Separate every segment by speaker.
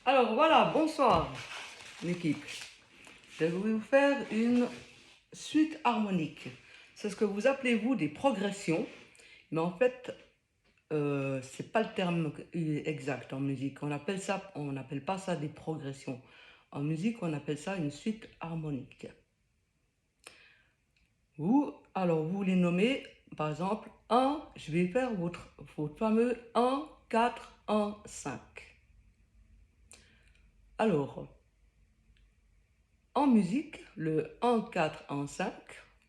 Speaker 1: Alors voilà, bonsoir l'équipe. Je vais vous faire une suite harmonique. C'est ce que vous appelez vous des progressions, mais en fait, c'est pas le terme exact en musique. On n'appelle pas ça des progressions. En musique, on appelle ça une suite harmonique. Vous les nommez, par exemple, 1, je vais faire votre fameux 1, 4, 1, 5. Alors, en musique, le 1, 4, 1, 5,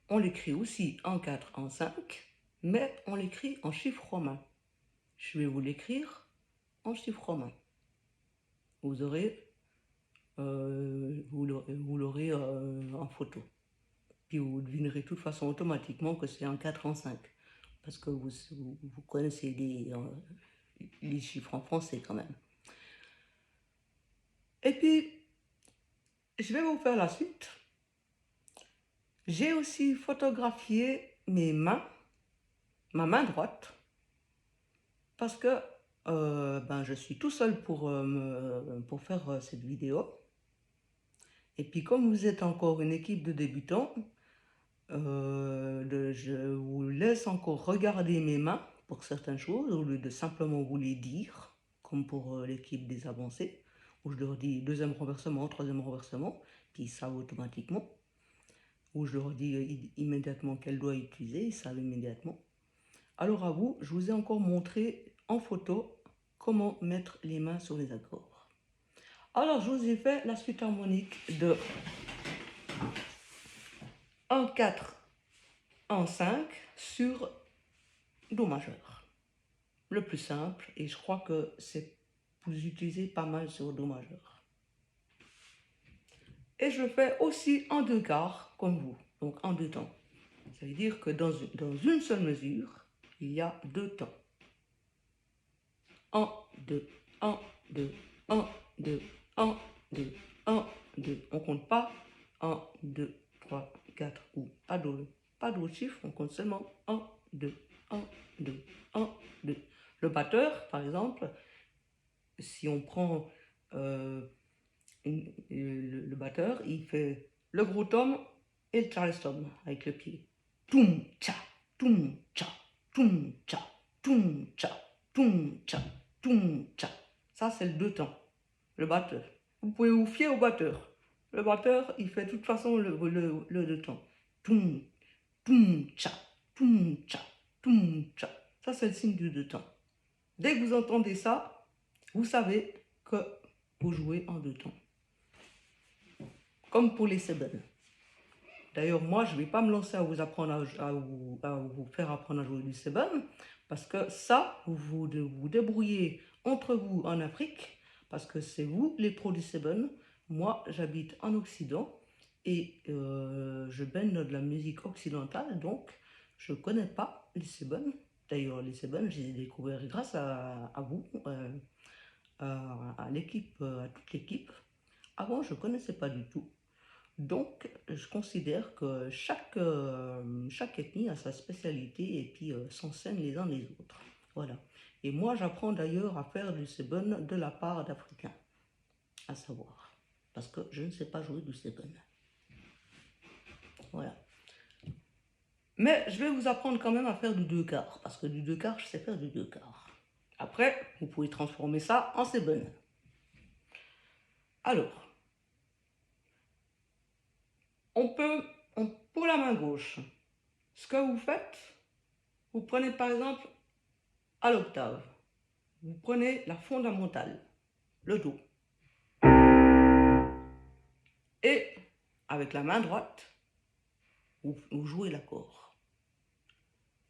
Speaker 1: on l'écrit aussi 1, 4, 1, 5, mais on l'écrit en chiffre romain. Je vais vous l'écrire en chiffre romain. Vous l'aurez en photo. Puis vous devinerez de toute façon automatiquement que c'est un 4 en 5. Parce que vous connaissez les chiffres en français quand même. Et puis, je vais vous faire la suite. J'ai aussi photographié mes mains, ma main droite, parce que je suis tout seul pour faire cette vidéo. Et puis comme vous êtes encore une équipe de débutants, je vous laisse encore regarder mes mains pour certaines choses, au lieu de simplement vous les dire, comme pour l'équipe des avancés, où je leur dis deuxième renversement, troisième renversement, puis ils savent automatiquement. Où je leur dis immédiatement quel doigt utiliser, ils savent immédiatement. Alors à vous, je vous ai encore montré en photo comment mettre les mains sur les accords. Alors je vous ai fait la suite harmonique de 1, 4, 1, 5 sur Do majeur. Le plus simple, et je crois que vous utilisez pas mal sur Do majeur. Et je le fais aussi en 2 quarts, comme vous, donc en 2 temps. Ça veut dire que dans une seule mesure, il y a 2 temps. 1, 2, 1, 2, 1, 2, 1, 2, 1, 2. On compte pas 1, 2, 3, 4 ou pas d'autres chiffres, on compte seulement 1, 2, 1, 2, 1, 2. Le batteur, par exemple, si on prend le batteur, il fait le gros tom et le charleston avec le pied. Toum, tcha, toum, tcha, toum, tcha, toum, tcha, toum, tcha, toum, tcha. Ça, c'est le 2 temps. Le batteur. Vous pouvez vous fier au batteur. Le batteur, il fait de toute façon le 2 temps. Toum, toum, tcha, toum, tcha, toum, tcha. Ça, c'est le signe du 2 temps. Dès que vous entendez ça, vous savez que vous jouez en 2 temps. Comme pour les sebennes. D'ailleurs, moi, je ne vais pas me lancer à vous apprendre à vous faire apprendre à jouer du sebenn, parce que ça, vous débrouillez entre vous en Afrique, parce que c'est vous les pros du sebenn. Moi, j'habite en Occident et je baigne de la musique occidentale, donc je ne connais pas les sebenn. D'ailleurs, les sebenn, je les ai découverts grâce à vous, à l'équipe, à toute l'équipe. Avant, je ne connaissais pas du tout. Donc, je considère que chaque ethnie a sa spécialité et puis s'enseigne les uns les autres. Voilà. Et moi, j'apprends d'ailleurs à faire du sebenn de la part d'Africains, à savoir. Parce que je ne sais pas jouer du sebenn. Voilà. Mais je vais vous apprendre quand même à faire du 2 quarts. Parce que du 2 quarts, je sais faire du 2 quarts. Après, vous pouvez transformer ça en sebenn. Alors, pour la main gauche, ce que vous faites, vous prenez par exemple à l'octave. Vous prenez la fondamentale, le Do. Et avec la main droite, vous jouez l'accord.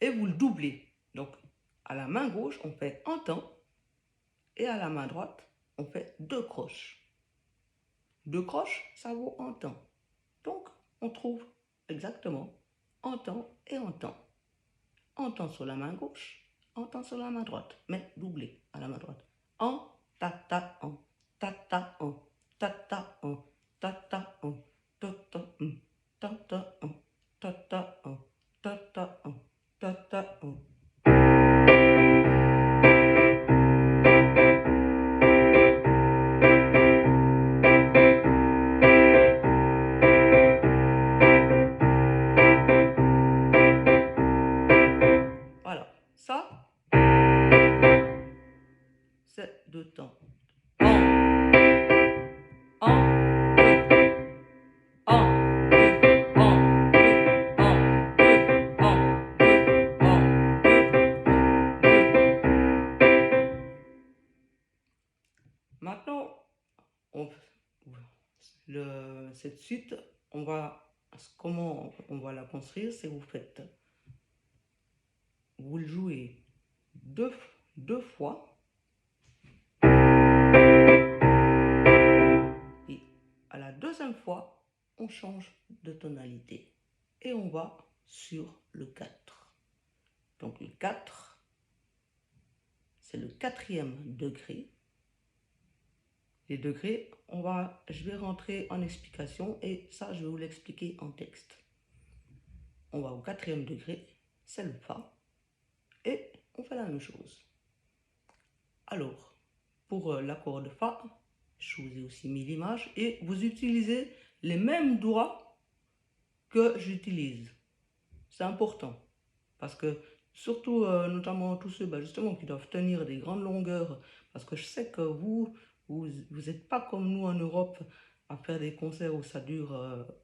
Speaker 1: Et vous le doublez. Donc, à la main gauche, on fait un temps. Et à la main droite, on fait 2 croches. 2 croches, ça vaut un temps. Donc, on trouve exactement un temps et un temps. Un temps sur la main gauche, un temps sur la main droite, mais doublé à la main droite. Un, ta, ta, un, ta, ta, un, ta, ta, un, ta, ta, un, ta, ta, un, ta, ta, un, ta, ta, un, ta, ta, un, ta, ta, un. temps. 1, 1, 2, 1, 2, 1, 2, 1, 2, 1, 2, 1, 2. Maintenant, cette suite, comment on va la construire, c'est vous le jouez deux fois. Et à la deuxième fois, on change de tonalité. Et on va sur le 4. Donc le 4, c'est le 4e degré. Les degrés, je vais rentrer en explication et ça, je vais vous l'expliquer en texte. On va au 4e degré, c'est le Fa. Et on fait la même chose. Alors, pour l'accord de Fa, je vous ai aussi mis l'image et vous utilisez les mêmes doigts que j'utilise. C'est important parce que surtout, notamment tous ceux justement qui doivent tenir des grandes longueurs, parce que je sais que vous n'êtes pas comme nous en Europe à faire des concerts où ça dure,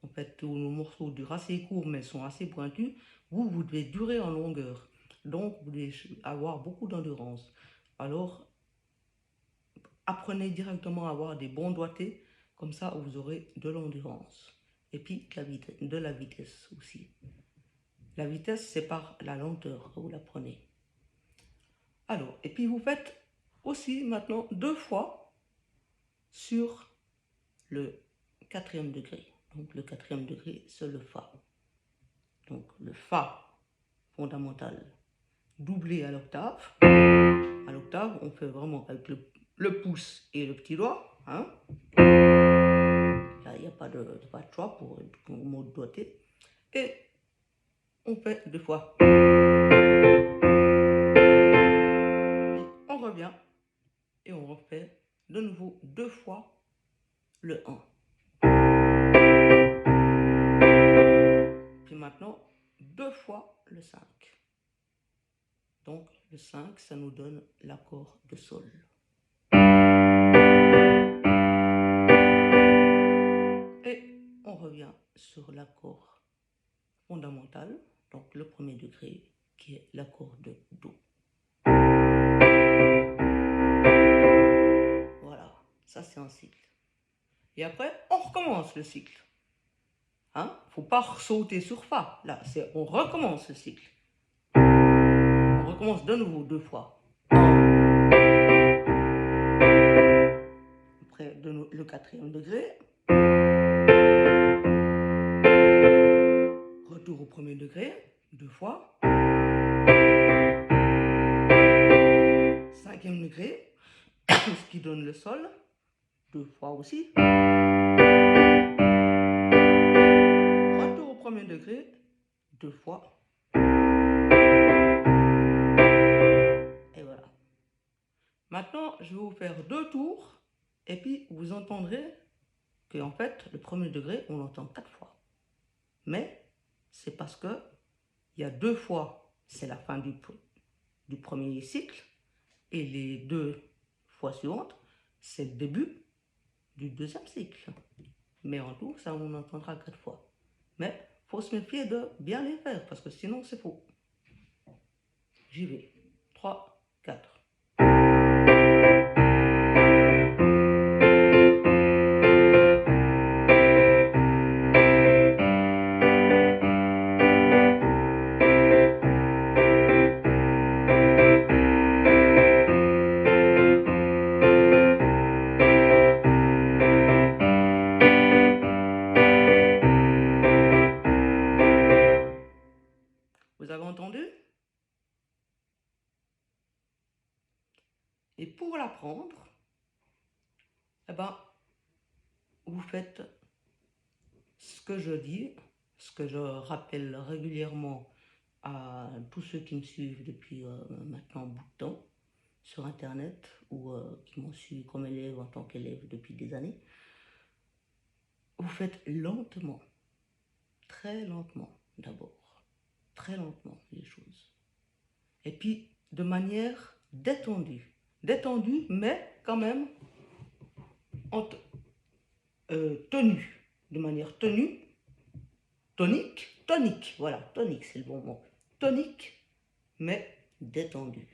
Speaker 1: en fait, où nos morceaux durent assez court mais sont assez pointus. Vous devez durer en longueur. Donc, vous devez avoir beaucoup d'endurance. Alors, apprenez directement à avoir des bons doigtés, comme ça vous aurez de l'endurance. Et puis de la vitesse aussi. La vitesse, c'est par la lenteur que vous la prenez. Alors, et puis vous faites aussi maintenant 2 fois sur le 4e degré. Donc le 4e degré, c'est le Fa. Donc le Fa fondamental doublé à l'octave. À l'octave, on fait vraiment avec le pouce et le petit doigt. Hein. Là, il n'y a pas de choix pour le mot doigté. Et on fait 2 fois. Et on revient et on refait de nouveau 2 fois le 1. Puis maintenant, 2 fois le 5. Donc le 5, ça nous donne l'accord de Sol. Et on revient sur l'accord fondamental, donc le 1er degré, qui est l'accord de Do. Voilà, ça c'est un cycle. Et après, on recommence le cycle. Hein? Faut pas sauter sur Fa. Là, on recommence le cycle. On recommence de nouveau 2 fois. Après, le 4e degré. Retour au 1er degré, 2 fois. 5e degré, ce qui donne le Sol, 2 fois aussi. Retour au 1er degré, 2 fois. Et voilà. Maintenant, je vais vous faire 2 tours. Et puis, vous entendrez qu'en fait, le 1er degré, on l'entend 4 fois. Mais, c'est parce que il y a 2 fois, c'est la fin du 1er cycle. Et les 2 fois suivantes, c'est le début du 2e cycle. Mais en tout, ça, on entendra 4 fois. Mais, il faut se méfier de bien les faire, parce que sinon, c'est faux. J'y vais. 3, 4. Vous avez entendu? Et pour l'apprendre, eh ben, vous faites ce que je dis, ce que je rappelle régulièrement à tous ceux qui me suivent depuis maintenant un bout de temps sur Internet ou qui m'ont suivi comme élève en tant qu'élève depuis des années. Vous faites lentement, très lentement d'abord, très lentement les choses. Et puis de manière détendue. détendu, mais quand même en tenue, de manière tenue, tonique, voilà, tonique, c'est le bon mot. Tonique, mais détendu.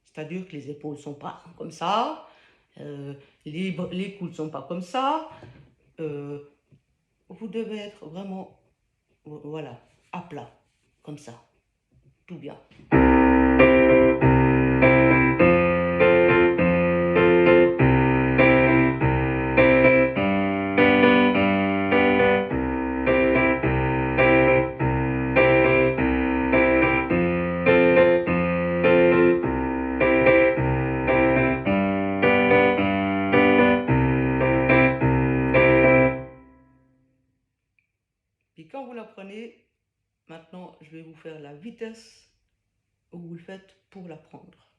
Speaker 1: C'est-à-dire que les épaules ne sont pas comme ça, les coudes ne sont pas comme ça. Vous devez être vraiment, voilà, à plat, comme ça, tout bien. Puis quand vous la prenez, maintenant je vais vous faire la vitesse où vous le faites pour l'apprendre,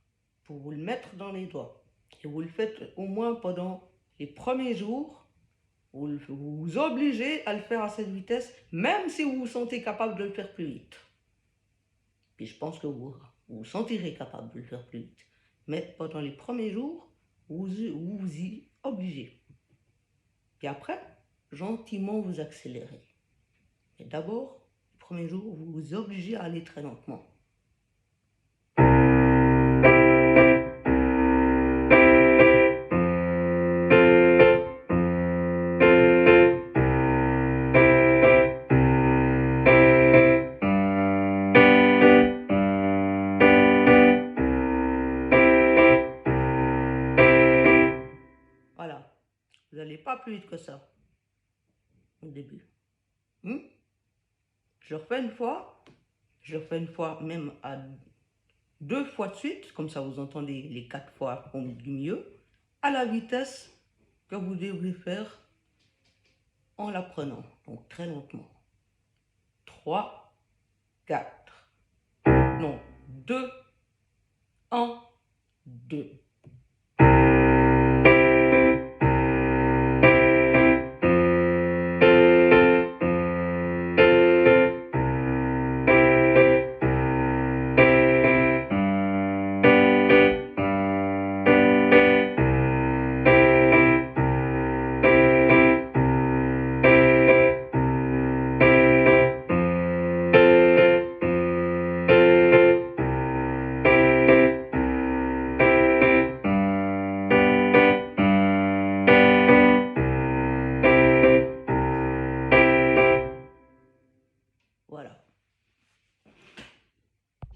Speaker 1: pour vous le mettre dans les doigts. Et vous le faites au moins pendant les premiers jours. Vous vous obligez à le faire à cette vitesse, même si vous vous sentez capable de le faire plus vite. Puis je pense que vous vous sentirez capable de le faire plus vite. Mais pendant les premiers jours, vous vous y obligez. Et après, gentiment vous accélérez. Mais d'abord, les premiers jours, vous vous obligez à aller très lentement. Voilà. Vous n'allez pas plus vite que ça au début. Je le refais une fois. Je le refais une fois même à 2 fois de suite. Comme ça, vous entendez les 4 fois du mieux. À la vitesse que vous devez faire en l'apprenant. Donc très lentement. 3, 4. Non, 2, 1, 2. Voilà.